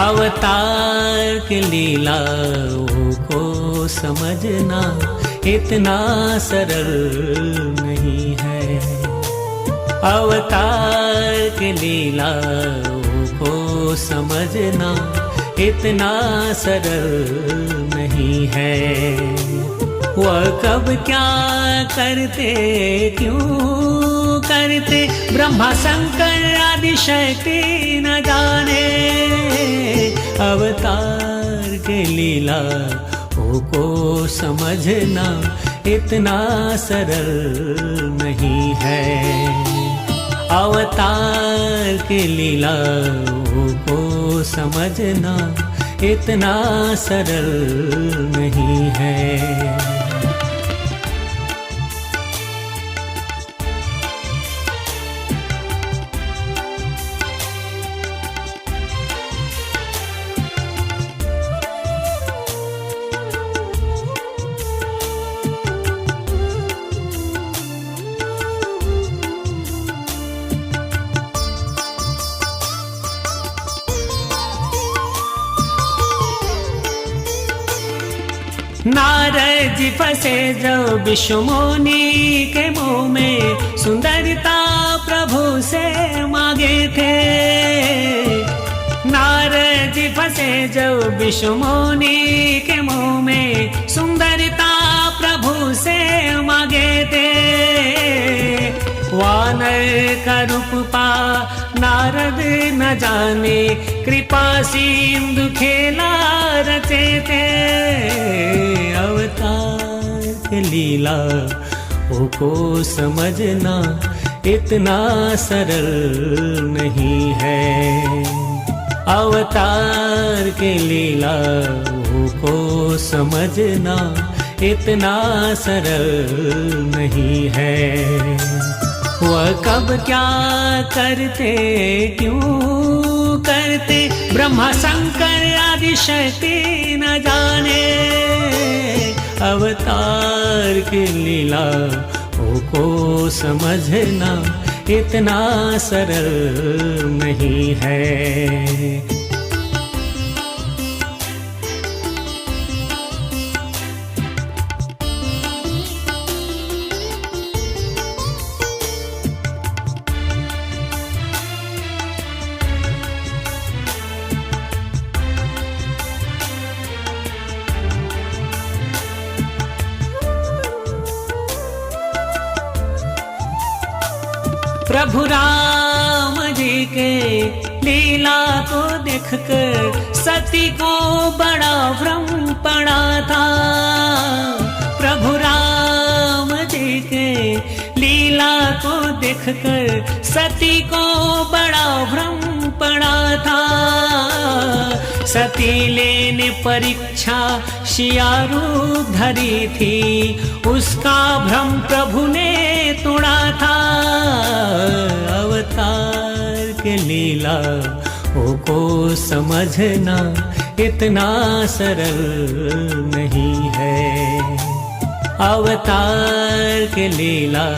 अवतार की लीलाओं को समझना इतना सरल नहीं है। अवतार की लीलाओं को समझना इतना सरल नहीं है। वह कब क्या करते क्यों करते ब्रह्मा शंकर आदि शक्ति न जाने। अवतार के लीला को समझना इतना सरल नहीं है। अवतार के लीला को समझना इतना सरल नहीं है। नारद जी फंसे जो विष्णु मुनि के मुंह में, सुंदरता प्रभु से मांगे थे। नारद जी फंसे जो विष्णु मुनि के मुंह में, सुंदरता प्रभु से मांगे थे। वानर का रूप पा नारद न जाने, कृपा सिंधु खेला रचे थे। अवतार की लीला को समझना इतना सरल नहीं है। अवतार की लीला को समझना इतना सरल नहीं है। वह कब क्या करते क्यों करते ब्रह्मा शंकर आदि शक्ति न जाने। अवतार की लीला को समझना इतना सरल नहीं है। प्रभु राम जी के लीला को देखकर सती को बड़ा भ्रम पड़ा था। प्रभु राम जी के लीला को देखकर सती को बड़ा भ्रम पड़ा था। सती लेने परीक्षा शिया रूप धरी थी, उसका भ्रम प्रभु ने तोड़ा था। अवतार के लीला को समझना इतना सरल नहीं है। अवतार के लीला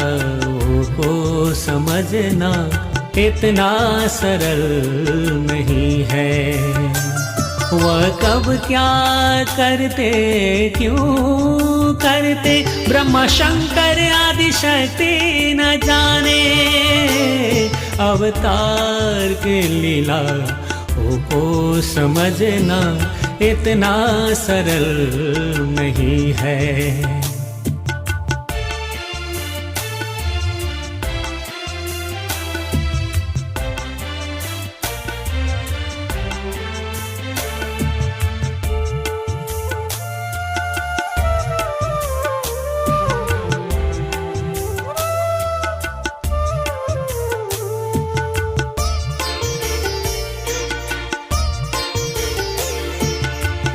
को समझना इतना सरल नहीं है। वह कब क्या करते क्यों करते ब्रह्मा शंकर आदि शक्ति न जाने। अवतार के लीला को समझना इतना सरल नहीं है।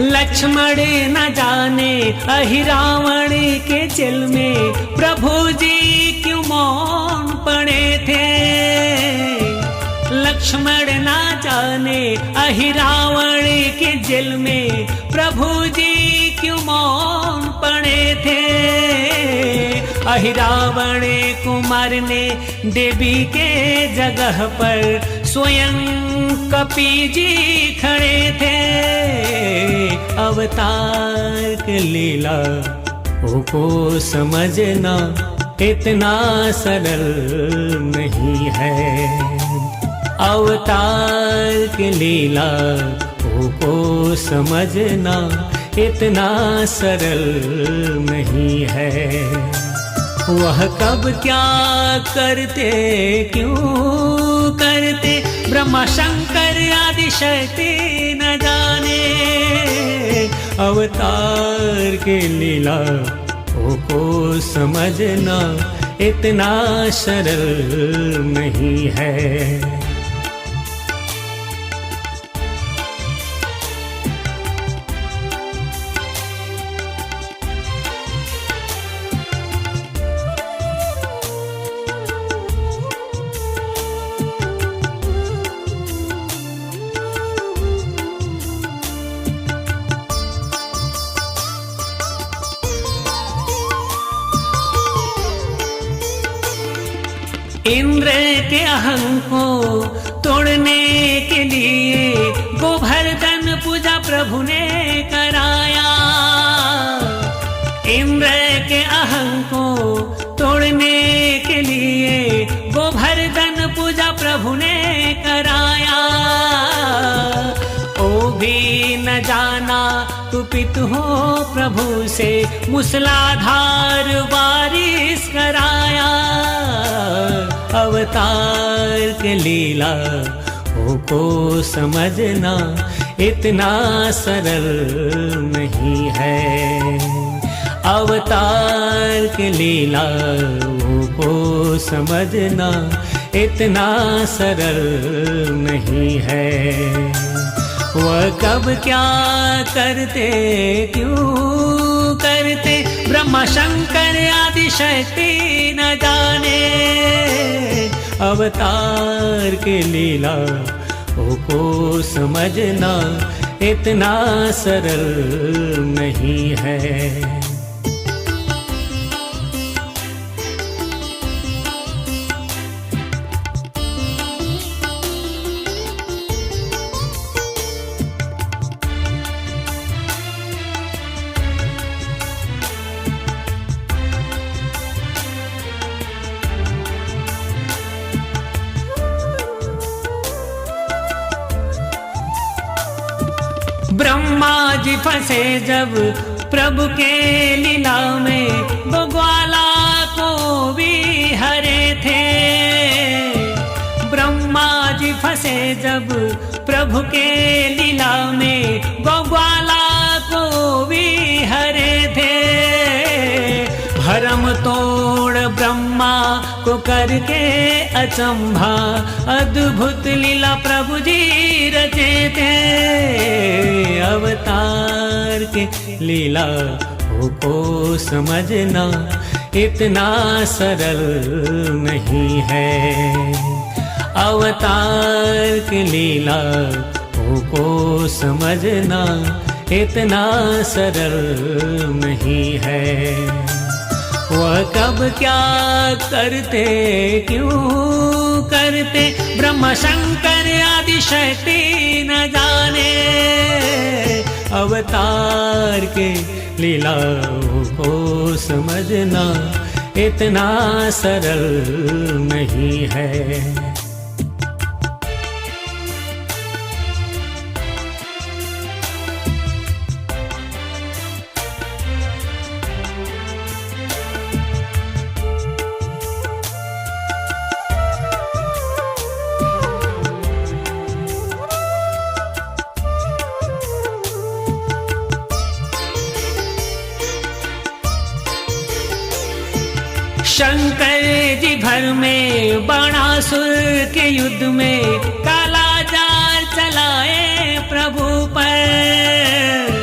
लक्ष्मण न जाने अहिरावण के जेल में, प्रभु जी क्यों मौन पड़े थे। लक्ष्मण न जाने अहिरावण के जेल में, प्रभु जी क्यों मौन पड़े थे। अहिरावण कुमार ने देवी के जगह पर स्वयं कपि जी खड़े थे। अवतार की लीला को समझना इतना सरल नहीं है। अवतार की लीला को समझना इतना सरल नहीं है। वह कब क्या करते क्यों करते ब्रह्मा शंकर आदि शक्ति न जाने। अवतार की लीला को समझना इतना सरल नहीं है। इंद्र के अहं को तोड़ने के लिए गोवर्धन पूजा प्रभु ने कराया। इंद्र के अहं को तोड़ने के लिए गोवर्धन पूजा प्रभु ने कराया। ओ भी न जाना कुपित हो प्रभु से मूसलाधार बारिश कराया। अवतार के लीला को समझना इतना सरल नहीं है। अवतार के लीला को समझना इतना सरल नहीं है। वह कब क्या करते क्यों करते ब्रह्मा शंकर आदि शक्ति न जाने। अवतार के लीला को समझना इतना सरल नहीं है। ब्रह्मा जी फंसे जब प्रभु के लीला में ग्वाला को भी हरे थे। ब्रह्मा जी फंसे जब प्रभु के लीला में ग्वाला को भी हरे थे। भरम तोड़ ब्रह्मा को करके अचंभा अद्भुत लीला प्रभु जी रचे थे। अवतार के लीला को समझना इतना सरल नहीं है। अवतार की लीला को समझना इतना सरल नहीं है। वह कब क्या करते क्यों करते ब्रह्मा शंकर आदि शक्ति न जाने। अवतार के लीला को समझना इतना सरल नहीं है। शंकर जी भर में बाणासुर के युद्ध में काला जाल चलाए प्रभु पर।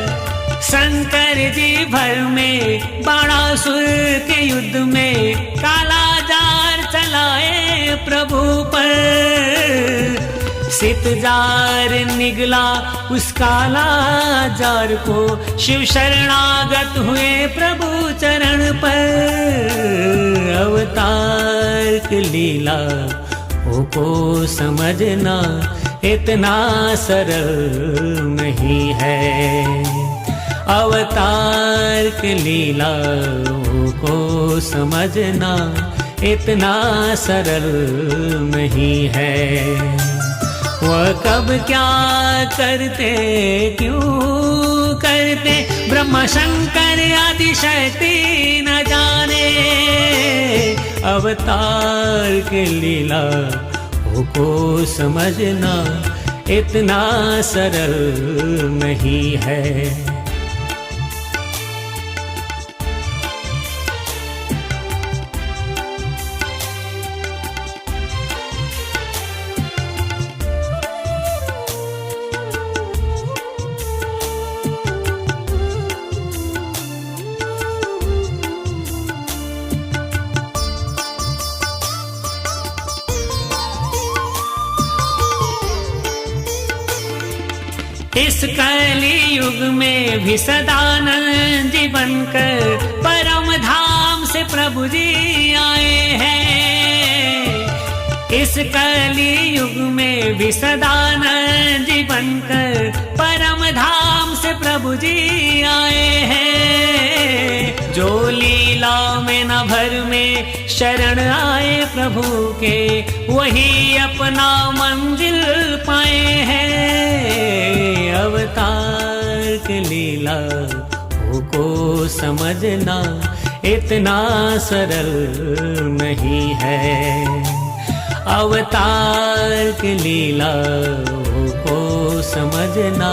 शंकर जी भर में बाणासुर के युद्ध में काला जाल चलाए प्रभु पर। सितजार निगला उस काला जार को शिव शरणागत हुए प्रभु चरण पर। अवतार की लीला को समझना इतना सरल नहीं है। अवतार की लीलाओं को समझना इतना सरल नहीं है। वह कब क्या करते क्यों करते ब्रह्मा शंकर आदि शक्ति न जाने। अवतार की लीला को समझना इतना सरल नहीं है। इस कली युग में भी सदानंद जी बनकर परम धाम से प्रभु जी आए हैं। इस कली युग में भी सदानंद जी बनकर परम धाम से प्रभु जी आए हैं। जो लीला में न भर में शरण आए प्रभु के, वही अपना मंजिल पाए हैं। अवतार की लीला को समझना इतना सरल नहीं है। अवतार की लीला को समझना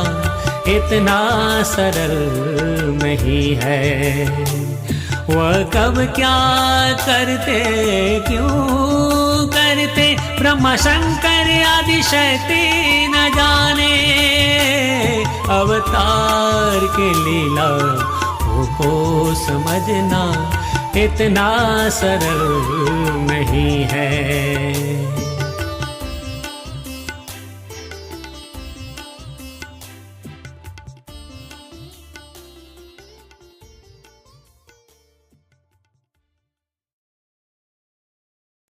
इतना सरल नहीं है। वह कब क्या करते क्यों करते ब्रह्मा शंकर आदि शक्ति न जाने। अवतार की लीला को समझना इतना सरल नहीं है।